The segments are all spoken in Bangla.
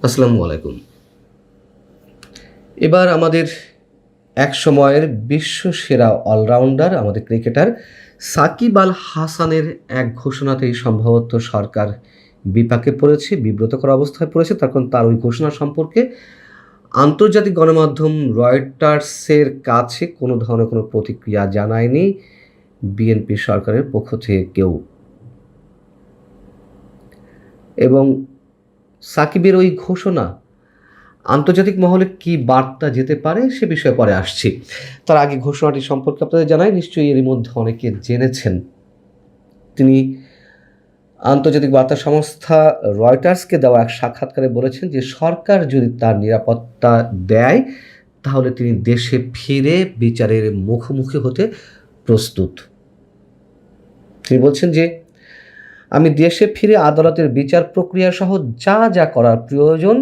আসসালামু আলাইকুম। এবার আমাদের এক সময়ের বিশ্বসেরা অলরাউন্ডার আমাদের ক্রিকেটার সাকিব আল হাসানের এক ঘোষণাতেই সম্ভবত সরকার বিপাকে পড়েছে, বিব্রতকর অবস্থায় পড়েছে। তখন তার ওই ঘোষণা সম্পর্কে আন্তর্জাতিক গণমাধ্যম রয়টার্সের কাছে কোনো ধরনের কোনো প্রতিক্রিয়া জানায়নি বিএনপি সরকারের পক্ষ থেকে কেউ। এবং সাকিবের ওই ঘোষণা আন্তর্জাতিক মহলে কি বার্তা যেতে পারে সে বিষয়ে পরে আসছি। তার আগে ঘোষণাটি সম্পর্কে আপনাদের জানাই, নিশ্চয়ই এর মধ্যে অনেকে জেনেছেন। তিনি আন্তর্জাতিক বার্তা সংস্থা রয়টার্সকে দেওয়া এক সাক্ষাৎকারে বলেছেন যে সরকার যদি তার নিরাপত্তা দেয় তাহলে তিনি দেশে ফিরে বিচারের মুখোমুখি হতে প্রস্তুত। তিনি বলছেন যে আমি দেশে ফিরে আদালতের বিচার প্রক্রিয়া সহ যা যা করার প্রয়োজন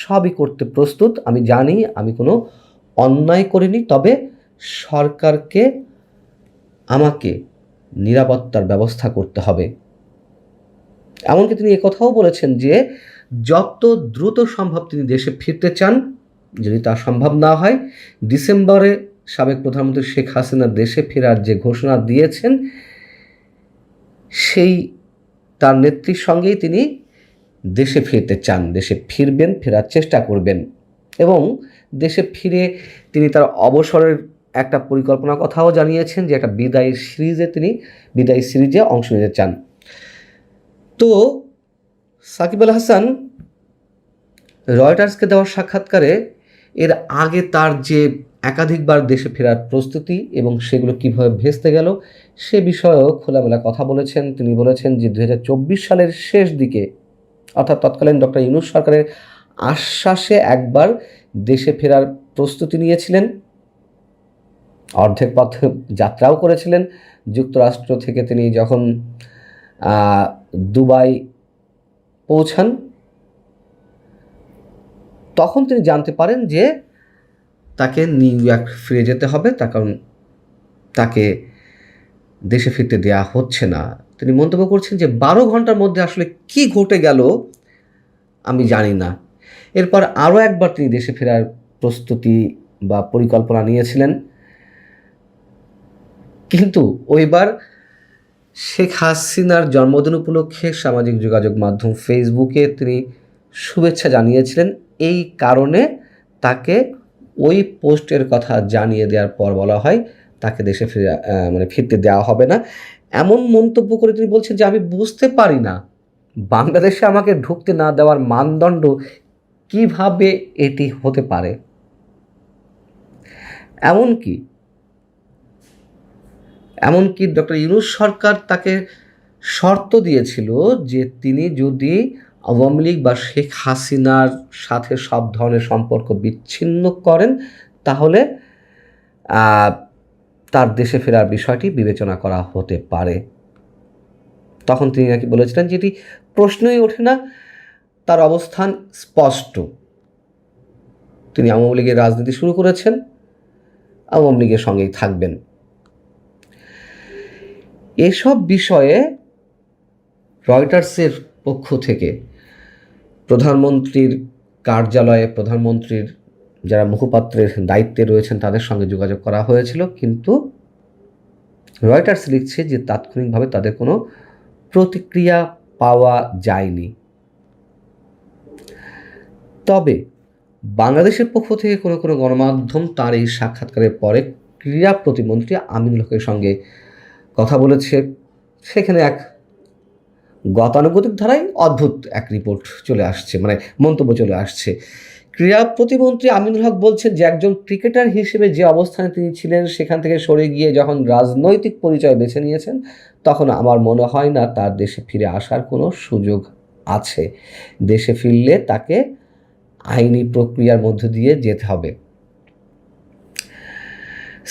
সবই করতে প্রস্তুত। আমি জানি আমি কোনো অন্যায় করিনি, তবে সরকারকে আমাকে নিরাপত্তার ব্যবস্থা করতে হবে। এমনকি তিনি একথাও বলেছেন যে যত দ্রুত সম্ভব তিনি দেশে ফিরতে চান। যদি তা সম্ভব না হয়, ডিসেম্বরে সাবেক প্রধানমন্ত্রী শেখ হাসিনা দেশে ফেরার যে ঘোষণা দিয়েছেন সেই তার নেত্রীর সঙ্গেই তিনি দেশে ফিরতে চান, দেশে ফিরবেন, ফেরার চেষ্টা করবেন এবং দেশে ফিরে তিনি তার অবসরের একটা পরিকল্পনার কথাও জানিয়েছেন যে একটা বিদায়ী সিরিজে অংশ নিতে চান। তো সাকিব আল হাসান রয়টার্সকে দেওয়া সাক্ষাৎকারে এর আগে তার যে একাধিকবার দেশে ফেরার প্রস্তুতি এবং সেগুলো কীভাবে ভেস্তে গেল সে বিষয়েও খোলামেলা কথা বলেছেন। তিনি বলেছেন যে 2024 সালের শেষ দিকে, অর্থাৎ তৎকালীন ডক্টর ইউনূস সরকারের আশ্বাসে একবার দেশে ফেরার প্রস্তুতি নিয়েছিলেন, অর্ধেক পথ যাত্রাও করেছিলেন। যুক্তরাষ্ট্র থেকে তিনি যখন দুবাই পৌঁছান তখন তিনি জানতে পারেন যে তাকে নিউ ইয়র্ক ফিরে যেতে হবে, তার কারণ তাকে দেশে ফিরতে দেওয়া হচ্ছে না। তিনি মন্তব্য করছেন যে 12 ঘন্টার মধ্যে আসলে কি ঘটে গেল আমি জানি না। এরপর আরও একবার তিনি দেশে ফেরার প্রস্তুতি বা পরিকল্পনা নিয়েছিলেন, কিন্তু ওইবার শেখ হাসিনার জন্মদিন উপলক্ষে সামাজিক যোগাযোগ মাধ্যম ফেসবুকে তিনি শুভেচ্ছা জানিয়েছিলেন। এই কারণে তাকে ওই পোস্টের কথা জানিয়ে দেওয়ার পর বলা হয় তাকে দেশে ফিরতে দেওয়া হবে না। এমন মন্তব্য করে তিনি বলছেন যে আমি বুঝতে পারি না বাংলাদেশে আমাকে ঢুকতে না দেওয়ার মানদণ্ড কিভাবে এটি হতে পারে। এমনকি ডক্টর ইউনূস সরকার তাকে শর্ত দিয়েছিল যে তিনি যদি আওয়ামী লীগ বা শেখ হাসিনার সাথে সব ধরনের সম্পর্ক বিচ্ছিন্ন করেন তাহলে তার দেশে ফেরার বিষয়টি বিবেচনা করা হতে পারে। তখন তিনি নাকি বলেছিলেন যেটি প্রশ্নই ওঠে না, তার অবস্থান স্পষ্ট। তিনি আওয়ামী লীগের রাজনীতি শুরু করেছেন, আওয়ামী লীগের সঙ্গেই থাকবেন। এসব বিষয়ে রয়টার্সের পক্ষ থেকে প্রধানমন্ত্রীর কার্যালয়ে প্রধানমন্ত্রীর যারা মুখপাত্রের দায়িত্বে রয়েছেন তাদের সঙ্গে যোগাযোগ করা হয়েছিল, কিন্তু রয়টার্স লিখছে যে তাৎক্ষণিকভাবে তাদের কোনো প্রতিক্রিয়া পাওয়া যায়নি। তবে বাংলাদেশের পক্ষ থেকে কোনো কোনো গণমাধ্যম তার এই সাক্ষাৎকারের পরে ক্রীড়া প্রতিমন্ত্রী আমিনুল হকের সঙ্গে কথা বলেছে। সেখানে এক গতানুগতিক ধারায় অদ্ভুত এক রিপোর্ট চলে আসছে, মন্তব্য চলে আসছে। ক্রীড়া প্রতিমন্ত্রী আমিনুল হক বলছেন যে একজন ক্রিকেটার হিসেবে যে অবস্থানে তিনি ছিলেন সেখান থেকে সরে গিয়ে যখন রাজনৈতিক পরিচয় বেছে নিয়েছেন তখন আমার মনে হয় না তার দেশে ফিরে আসার কোনো সুযোগ আছে। দেশে ফিরলে তাকে আইনি প্রক্রিয়ার মধ্য দিয়ে যেতে হবে।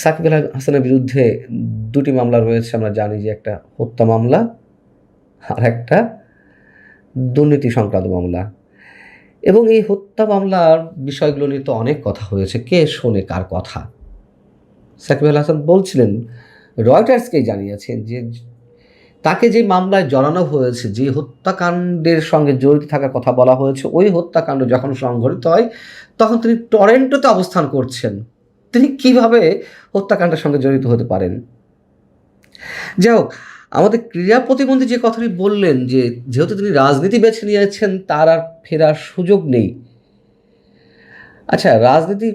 সাকিব আল হাসানের বিরুদ্ধে 2টি মামলা রয়েছে, আমরা জানি যে একটা হত্যা মামলা আর একটা দুর্নীতি সংক্রান্ত মামলা। এবং এই হত্যা মামলার বিষয়গুলো নিয়ে তো অনেক কথা হয়েছে, কে শোনে কার কথা। সাকিব আল হাসান বলছিলেন, রয়টার্সকেই জানিয়েছেন যে তাকে যে মামলায় জড়ানো হয়েছে, যে হত্যাকাণ্ডের সঙ্গে জড়িত থাকার কথা বলা হয়েছে, ওই হত্যাকাণ্ড যখন সংঘটিত হয় তখন তিনি টরেন্টোতে অবস্থান করছেন। তিনি কিভাবে হত্যাকাণ্ডের সঙ্গে জড়িত হতে পারেন? যাই হোক, আমাদের ক্রীড়া প্রতিমন্ত্রী যে কথাটি বললেন যে যেহেতু তিনি রাজনীতি বেছে নিয়েছেন তার আর ফেরার সুযোগ নেই। আচ্ছা, রাজনীতি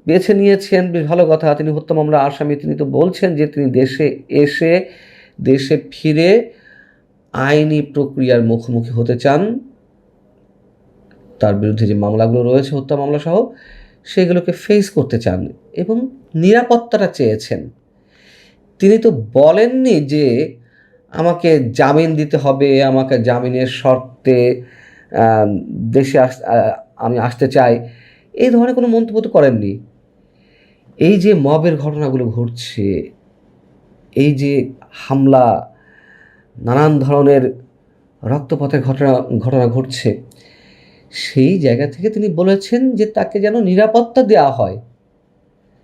বেছে নিয়েছেন বেশ ভালো কথা, তিনি হত্যা মামলার আসামি। তিনি তো বলছেন যে তিনি দেশে এসে দেশে ফিরে আইনি প্রক্রিয়ার মুখোমুখি হতে চান, তার বিরুদ্ধে যে মামলাগুলো রয়েছে হত্যা মামলা সহ সেগুলোকে ফেস করতে চান এবং নিরাপত্তাটা চেয়েছেন। তিনি তো বলেননি যে আমাকে জামিন দিতে হবে, আমাকে জামিনের শর্তে দেশে আমি আসতে চাই, এই ধরনের কোনো মন্তব্য তো করেননি। এই যে মবের ঘটনাগুলো ঘটছে, এই যে হামলা, নানান ধরনের রক্তপাতের ঘটনা ঘটছে, সেই জায়গা থেকে তিনি বলেছেন যে তাকে যেন নিরাপত্তা দেওয়া হয়।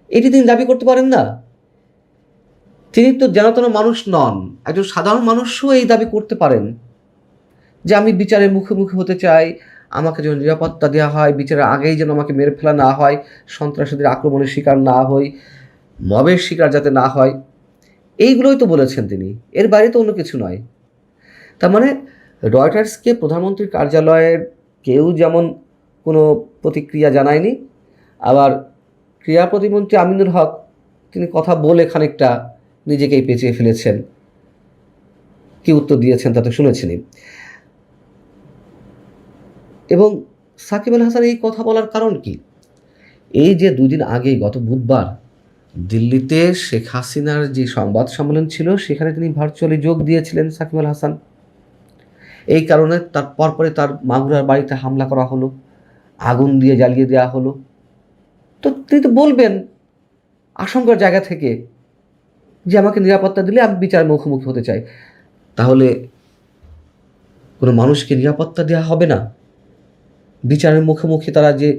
এটি তিনি দাবি করতে পারেন না? তিনি তো জানাতন মানুষ নন, একজন সাধারণ মানুষও এই দাবি করতে পারেন যে আমি বিচারের মুখোমুখি হতে চাই, আমাকে যেন নিরাপত্তা দেওয়া হয়, বিচারের আগেই যেন আমাকে মেরে ফেলা না হয়, সন্ত্রাসীদের আক্রমণের শিকার না হই, মবের শিকার যাতে না হয়। এইগুলোই তো বলেছেন তিনি, এর বাইরে তো অন্য কিছু নয়। তার মানে রয়টার্সকে প্রধানমন্ত্রীর কার্যালয়ের কেউ যেমন কোনো প্রতিক্রিয়া জানায়নি, আবার ক্রীড়া প্রতিমন্ত্রী আমিনুল হক তিনি কথা বলে খানিকটা নিজেকেই পেঁচিয়ে ফেলেছেন। কি উত্তর দিয়েছেন তা তো শুনেছেনই। এবং সাকিব আল হাসান এই কথা বলার কারণ কি? এই যে 2 দিন আগেই গত বুধবার দিল্লিতে শেখ হাসিনার যে সংবাদ সম্মেলন ছিল সেখানে তিনি ভার্চুয়ালি যোগ দিয়েছিলেন সাকিব আল হাসান। এই কারণে তার পরপরে তার মাগুরার বাড়িতে হামলা করা হলো, আগুন দিয়ে জ্বালিয়ে দেওয়া হলো। তো তিনি তো বলবেন আশঙ্কার জায়গা থেকে যে আমাকে নিরাপত্তা দিলে আমি বিচারের মুখোমুখি হতে চাই। তাহলে কোনো মানুষকে নিরাপত্তা দেওয়া হবে না? বিচারের মুখোমুখি তারা যে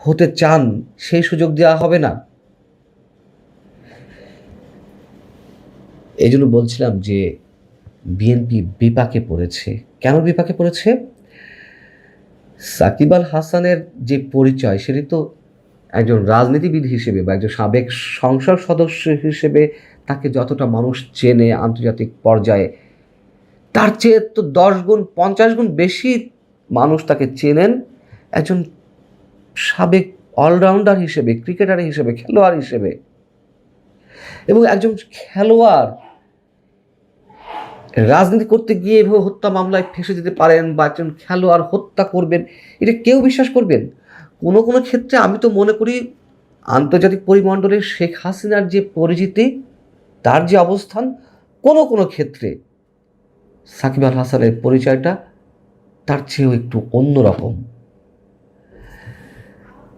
হতে চান সেই সুযোগ দেওয়া হবে না? এই জন্য বলছিলাম যে বিএনপি বিপাকে পড়েছে। কেন বিপাকে পড়েছে? সাকিব আল হাসানের যে পরিচয় সেটি তো একজন রাজনীতিবিদ হিসেবে বা একজন সাবেক সংসদ সদস্য হিসেবে তাকে যতটা মানুষ চেনে আন্তর্জাতিক পর্যায়ে, তার চেয়ে তো 10 গুণ 50 গুণ বেশি মানুষ তাকে চেনেন একজন সাবেক অলরাউন্ডার হিসেবে, ক্রিকেটার হিসেবে, খেলোয়াড় হিসেবে। এবং একজন খেলোয়াড় রাজনীতি করতে গিয়ে এভাবে হত্যা মামলায় ফেঁসে যেতে পারেন বা একজন খেলোয়াড় হত্যা করবেন, এটা কেউ বিশ্বাস করবেন? কোনো কোনো ক্ষেত্রে আমি তো মনে করি আন্তর্জাতিক পরিমণ্ডলে শেখ হাসিনার যে পরিচিতি, তার যে অবস্থান, কোনো কোনো ক্ষেত্রে সাকিব আল হাসানের পরিচয়টা তার চেয়েও একটু অন্যরকম।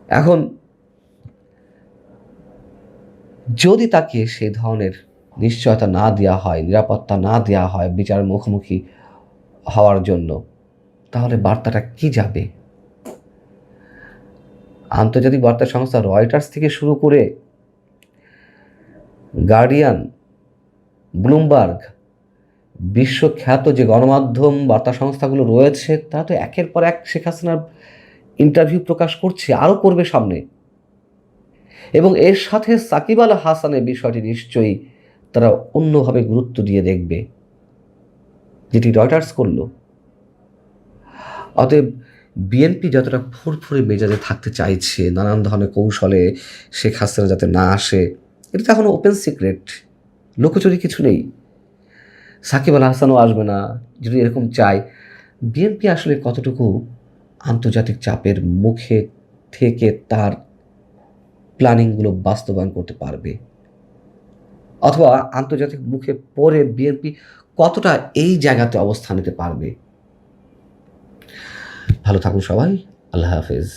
এখন যদি তাকে সেই ধরনের নিশ্চয়তা না দেওয়া হয়, নিরাপত্তা না দেওয়া হয় বিচারের মুখোমুখি হওয়ার জন্য, তাহলে বার্তাটা কি যাবে? আন্তর্জাতিক বার্তা সংস্থা রয়টার্স থেকে শুরু করে গার্ডিয়ান, ব্লুমবার্গ, বিশ্বখ্যাত যে গণমাধ্যম বার্তা সংস্থাগুলো রয়েছে তারা তো একের পর এক শেখ হাসিনার ইন্টারভিউ প্রকাশ করছে, আরও করবে সামনে। এবং এর সাথে সাকিব আল হাসানের বিষয়টি নিশ্চয়ই তারা অন্যভাবে গুরুত্ব দিয়ে দেখবে, যেটি রয়টার্স করল। অতএব বিএনপি যতটা ফুরফুরে মেজাজে থাকতে চাইছে নানান ধরনের কৌশলে শেখ হাসিনা যাতে না আসে, এটা তো এখনও ওপেন সিক্রেট, লুকোচুরি কিছু নেই। সাকিব আল হাসানও আসবে না যদি এরকম চায়। বিএনপি আসলে কতটুকু আন্তর্জাতিক চাপের মুখে থেকে তার প্ল্যানিংগুলো বাস্তবায়ন করতে পারবে, অথবা আন্তর্জাতিক মুখে পড়ে বিএনপি কতটা এই জায়গাতে অবস্থান নিতে পারবে। ভালো থাকুন সবাই, আল্লাহ হাফেজ।